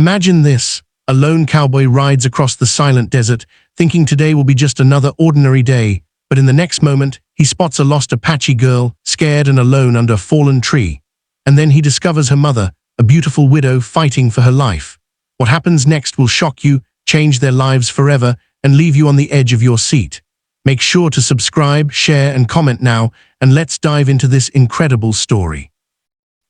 Imagine this. A lone cowboy rides across the silent desert, thinking today will be just another ordinary day, but in the next moment, he spots a lost Apache girl, scared and alone under a fallen tree. And then he discovers her mother, a beautiful widow fighting for her life. What happens next will shock you, change their lives forever, and leave you on the edge of your seat. Make sure to subscribe, share, and comment now, and let's dive into this incredible story.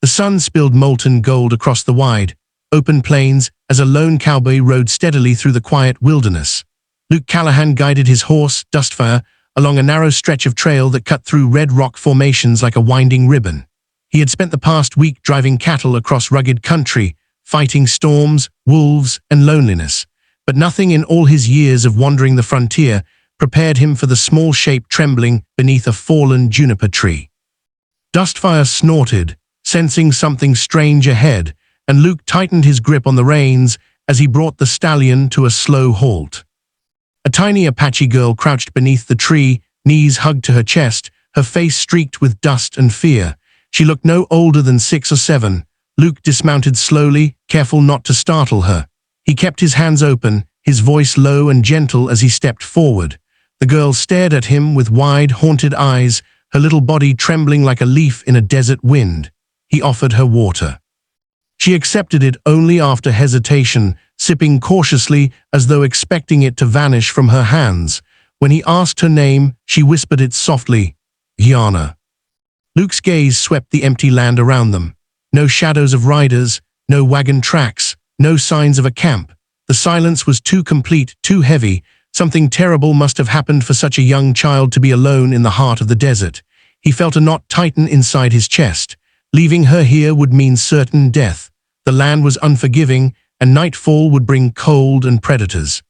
The sun spilled molten gold across the wide, open plains as a lone cowboy rode steadily through the quiet wilderness. Luke Callahan guided his horse, Dustfire, along a narrow stretch of trail that cut through red rock formations like a winding ribbon. He had spent the past week driving cattle across rugged country, fighting storms, wolves, and loneliness. But nothing in all his years of wandering the frontier prepared him for the small shape trembling beneath a fallen juniper tree. Dustfire snorted, sensing something strange ahead, and Luke tightened his grip on the reins as he brought the stallion to a slow halt. A tiny Apache girl crouched beneath the tree, knees hugged to her chest, her face streaked with dust and fear. She looked no older than 6 or 7. Luke dismounted slowly, careful not to startle her. He kept his hands open, his voice low and gentle as he stepped forward. The girl stared at him with wide, haunted eyes, her little body trembling like a leaf in a desert wind. He offered her water. She accepted it only after hesitation, sipping cautiously as though expecting it to vanish from her hands. When he asked her name, she whispered it softly, "Yana." Luke's gaze swept the empty land around them. No shadows of riders, no wagon tracks, no signs of a camp. The silence was too complete, too heavy. Something terrible must have happened for such a young child to be alone in the heart of the desert. He felt a knot tighten inside his chest. Leaving her here would mean certain death. The land was unforgiving, and nightfall would bring cold and predators.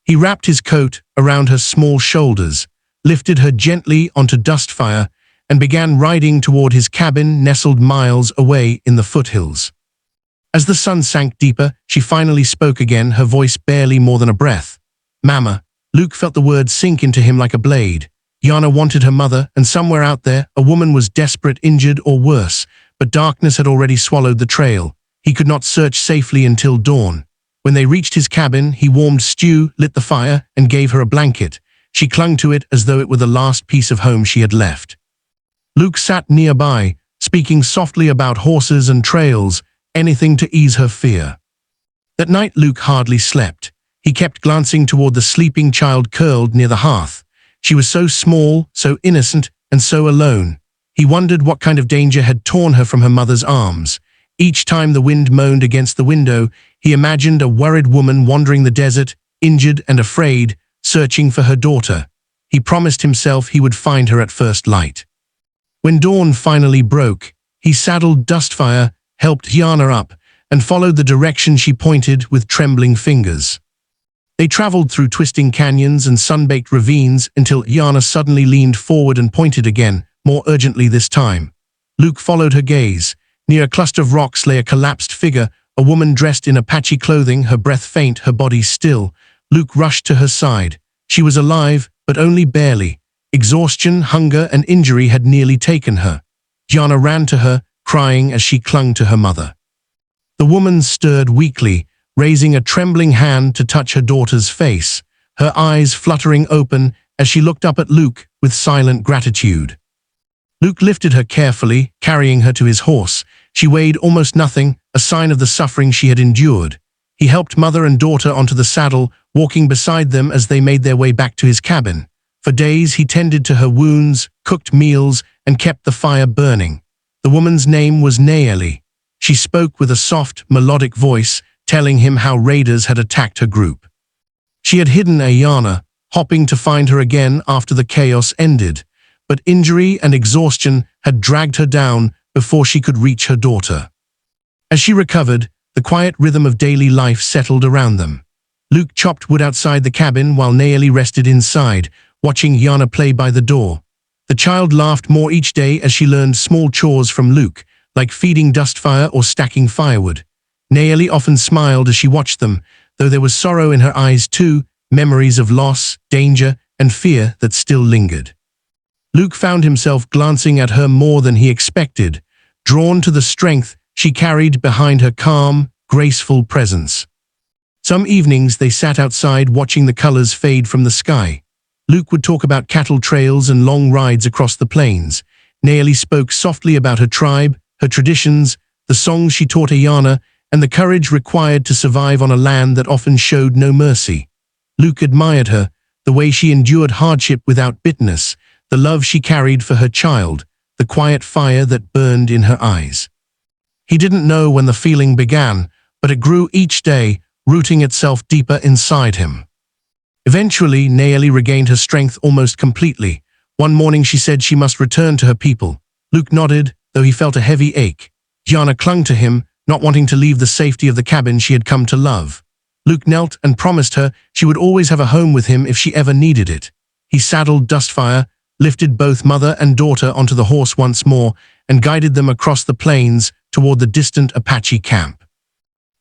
He wrapped his coat around her small shoulders, lifted her gently onto Dustfire, and began riding toward his cabin nestled miles away in the foothills. As the sun sank deeper, she finally spoke again, her voice barely more than a breath. "Mama." Luke felt the words sink into him like a blade. Yana wanted her mother, and somewhere out there, a woman was desperate, injured, or worse, but darkness had already swallowed the trail. He could not search safely until dawn. When they reached his cabin, he warmed stew, lit the fire, and gave her a blanket. She clung to it as though it were the last piece of home she had left. Luke sat nearby, speaking softly about horses and trails, anything to ease her fear. That night Luke hardly slept. He kept glancing toward the sleeping child curled near the hearth. She was so small, so innocent, and so alone. He wondered what kind of danger had torn her from her mother's arms. Each time the wind moaned against the window, he imagined a worried woman wandering the desert, injured and afraid, searching for her daughter. He promised himself he would find her at first light. When dawn finally broke, he saddled Dustfire, helped Yana up, and followed the direction she pointed with trembling fingers. They traveled through twisting canyons and sun-baked ravines until Yana suddenly leaned forward and pointed again, more urgently this time. Luke followed her gaze. Near a cluster of rocks lay a collapsed figure, a woman dressed in Apache clothing, her breath faint, her body still. Luke rushed to her side. She was alive, but only barely. Exhaustion, hunger, and injury had nearly taken her. Yana ran to her, crying as she clung to her mother. The woman stirred weakly, raising a trembling hand to touch her daughter's face, her eyes fluttering open as she looked up at Luke with silent gratitude. Luke lifted her carefully, carrying her to his horse. She weighed almost nothing, a sign of the suffering she had endured. He helped mother and daughter onto the saddle, walking beside them as they made their way back to his cabin. For days he tended to her wounds, cooked meals, and kept the fire burning. The woman's name was Nayeli. She spoke with a soft, melodic voice, telling him how raiders had attacked her group. She had hidden Ayana, hoping to find her again after the chaos ended, but injury and exhaustion had dragged her down before she could reach her daughter. As she recovered, the quiet rhythm of daily life settled around them. Luke chopped wood outside the cabin while Nayeli rested inside, watching Yana play by the door. The child laughed more each day as she learned small chores from Luke, like feeding Dustfire or stacking firewood. Nayeli often smiled as she watched them, though there was sorrow in her eyes too, memories of loss, danger, and fear that still lingered. Luke found himself glancing at her more than he expected, drawn to the strength she carried behind her calm, graceful presence. Some evenings they sat outside watching the colors fade from the sky. Luke would talk about cattle trails and long rides across the plains. Nayeli spoke softly about her tribe, her traditions, the songs she taught Ayana, and the courage required to survive on a land that often showed no mercy. Luke admired her, the way she endured hardship without bitterness, the love she carried for her child, the quiet fire that burned in her eyes. He didn't know when the feeling began, but it grew each day, rooting itself deeper inside him. Eventually, Nayeli regained her strength almost completely. One morning she said she must return to her people. Luke nodded, though he felt a heavy ache. Ayana clung to him, not wanting to leave the safety of the cabin she had come to love. Luke knelt and promised her she would always have a home with him if she ever needed it. He saddled Dustfire, lifted both mother and daughter onto the horse once more, and guided them across the plains toward the distant Apache camp.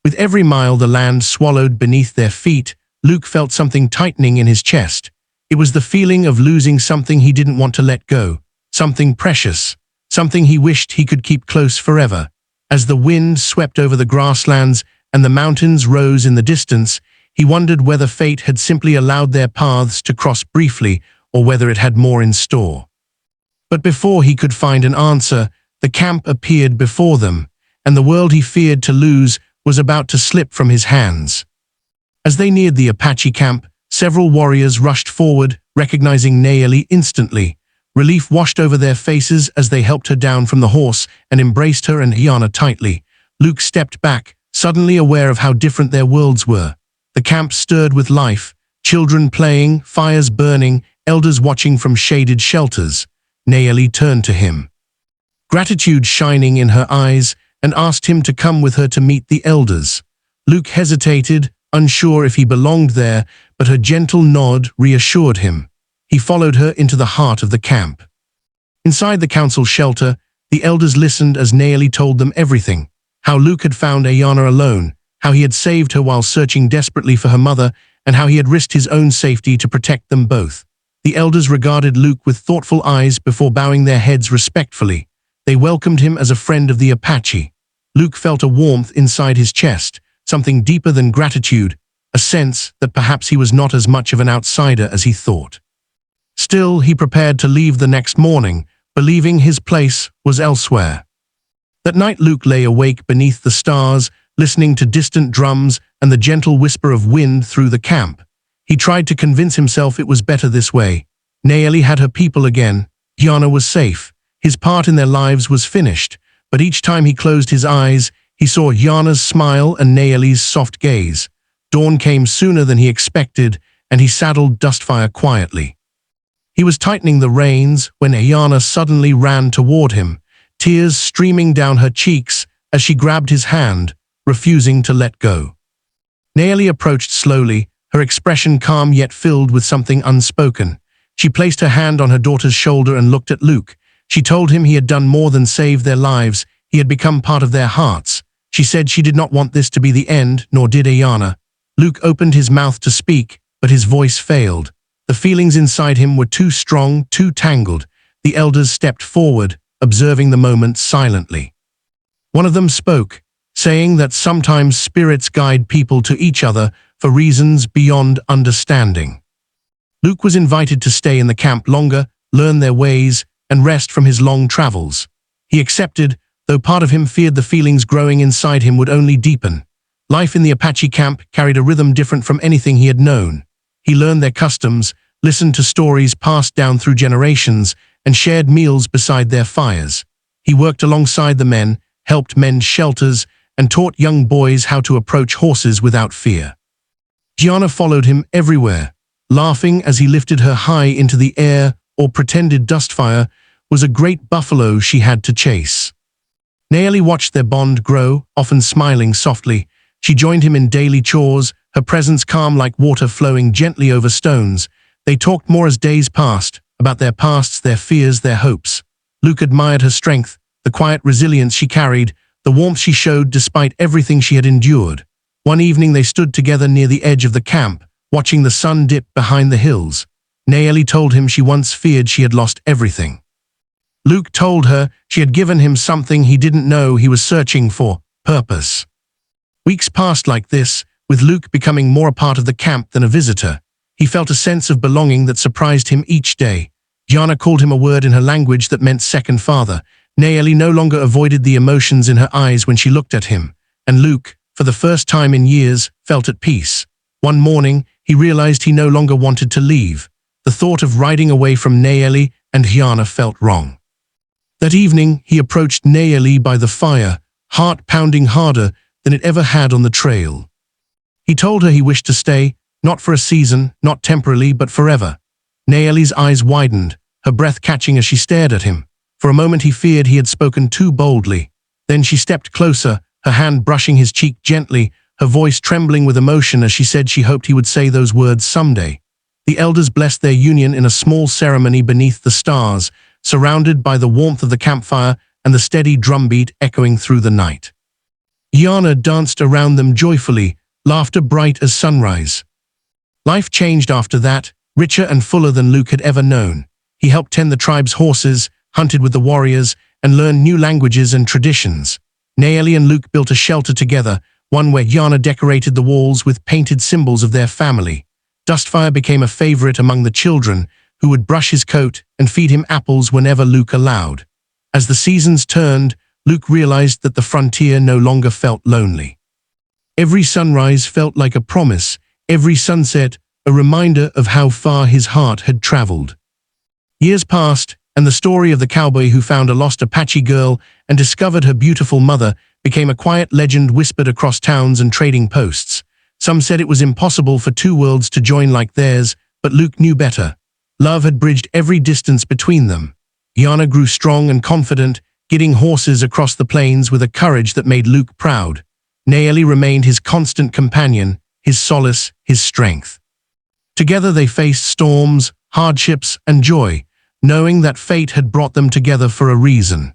With every mile the land swallowed beneath their feet, Luke felt something tightening in his chest. It was the feeling of losing something he didn't want to let go, something precious, something he wished he could keep close forever. As the wind swept over the grasslands and the mountains rose in the distance, he wondered whether fate had simply allowed their paths to cross briefly or whether it had more in store. But before he could find an answer, the camp appeared before them, and the world he feared to lose was about to slip from his hands. As they neared the Apache camp, several warriors rushed forward, recognizing Nayeli instantly. Relief washed over their faces as they helped her down from the horse and embraced her and Ayana tightly. Luke stepped back, suddenly aware of how different their worlds were. The camp stirred with life, children playing, fires burning, elders watching from shaded shelters. Nayeli turned to him, gratitude shining in her eyes, and asked him to come with her to meet the elders. Luke hesitated, unsure if he belonged there, but her gentle nod reassured him. He followed her into the heart of the camp. Inside the council shelter, the elders listened as Nayeli told them everything. How Luke had found Ayana alone, how he had saved her while searching desperately for her mother, and how he had risked his own safety to protect them both. The elders regarded Luke with thoughtful eyes before bowing their heads respectfully. They welcomed him as a friend of the Apache. Luke felt a warmth inside his chest, something deeper than gratitude, a sense that perhaps he was not as much of an outsider as he thought. Still, he prepared to leave the next morning, believing his place was elsewhere. That night Luke lay awake beneath the stars, listening to distant drums and the gentle whisper of wind through the camp. He tried to convince himself it was better this way. Nayeli had her people again. Ayana was safe. His part in their lives was finished, but each time he closed his eyes, he saw Ayana's smile and Nayeli's soft gaze. Dawn came sooner than he expected, and he saddled Dustfire quietly. He was tightening the reins when Ayana suddenly ran toward him, tears streaming down her cheeks as she grabbed his hand, refusing to let go. Nayeli approached slowly, her expression calm yet filled with something unspoken. She placed her hand on her daughter's shoulder and looked at Luke. She told him he had done more than save their lives, he had become part of their hearts. She said she did not want this to be the end, nor did Ayana. Luke opened his mouth to speak, but his voice failed. The feelings inside him were too strong, too tangled. The elders stepped forward, observing the moment silently. One of them spoke, saying that sometimes spirits guide people to each other for reasons beyond understanding. Luke was invited to stay in the camp longer, learn their ways, and rest from his long travels. He accepted, though part of him feared the feelings growing inside him would only deepen. Life in the Apache camp carried a rhythm different from anything he had known. He learned their customs, listened to stories passed down through generations, and shared meals beside their fires. He worked alongside the men, helped mend shelters, and taught young boys how to approach horses without fear. Ayana followed him everywhere, laughing as he lifted her high into the air or pretended Dustfire was a great buffalo she had to chase. Nayeli watched their bond grow, often smiling softly. She joined him in daily chores, her presence calm like water flowing gently over stones. They talked more as days passed, about their pasts, their fears, their hopes. Luke admired her strength, the quiet resilience she carried, the warmth she showed despite everything she had endured. One evening they stood together near the edge of the camp, watching the sun dip behind the hills. Nayeli told him she once feared she had lost everything. Luke told her she had given him something he didn't know he was searching for: purpose. Weeks passed like this, with Luke becoming more a part of the camp than a visitor. He felt a sense of belonging that surprised him each day. Yana called him a word in her language that meant second father. Nayeli no longer avoided the emotions in her eyes when she looked at him, and Luke, for the first time in years, felt at peace. One morning, he realized he no longer wanted to leave. The thought of riding away from Nayeli and Yana felt wrong. That evening, he approached Nayeli by the fire, heart pounding harder than it ever had on the trail. He told her he wished to stay, not for a season, not temporarily, but forever. Nayeli's eyes widened, her breath catching as she stared at him. For a moment he feared he had spoken too boldly. Then she stepped closer, her hand brushing his cheek gently, her voice trembling with emotion as she said she hoped he would say those words someday. The elders blessed their union in a small ceremony beneath the stars, surrounded by the warmth of the campfire and the steady drumbeat echoing through the night. Yana danced around them joyfully, laughter bright as sunrise. Life changed after that, richer and fuller than Luke had ever known. He helped tend the tribe's horses, hunted with the warriors, and learned new languages and traditions. Nayeli and Luke built a shelter together, one where Yana decorated the walls with painted symbols of their family. Dustfire became a favorite among the children, who would brush his coat and feed him apples whenever Luke allowed. As the seasons turned, Luke realized that the frontier no longer felt lonely. Every sunrise felt like a promise, every sunset a reminder of how far his heart had traveled. Years passed, and the story of the cowboy who found a lost Apache girl and discovered her beautiful mother became a quiet legend whispered across towns and trading posts. Some said it was impossible for two worlds to join like theirs, but Luke knew better. Love had bridged every distance between them. Yana grew strong and confident, guiding horses across the plains with a courage that made Luke proud. Nayeli remained his constant companion, his solace, his strength. Together they faced storms, hardships, and joy, knowing that fate had brought them together for a reason.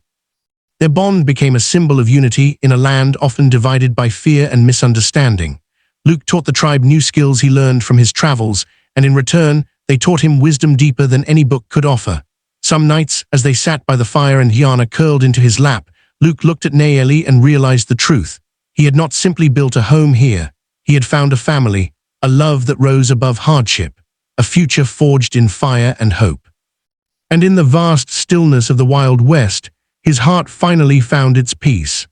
Their bond became a symbol of unity in a land often divided by fear and misunderstanding. Luke taught the tribe new skills he learned from his travels, and in return, they taught him wisdom deeper than any book could offer. Some nights, as they sat by the fire and Yana curled into his lap, Luke looked at Nayeli and realized the truth. He had not simply built a home here. He had found a family, a love that rose above hardship, a future forged in fire and hope. And in the vast stillness of the Wild West, his heart finally found its peace.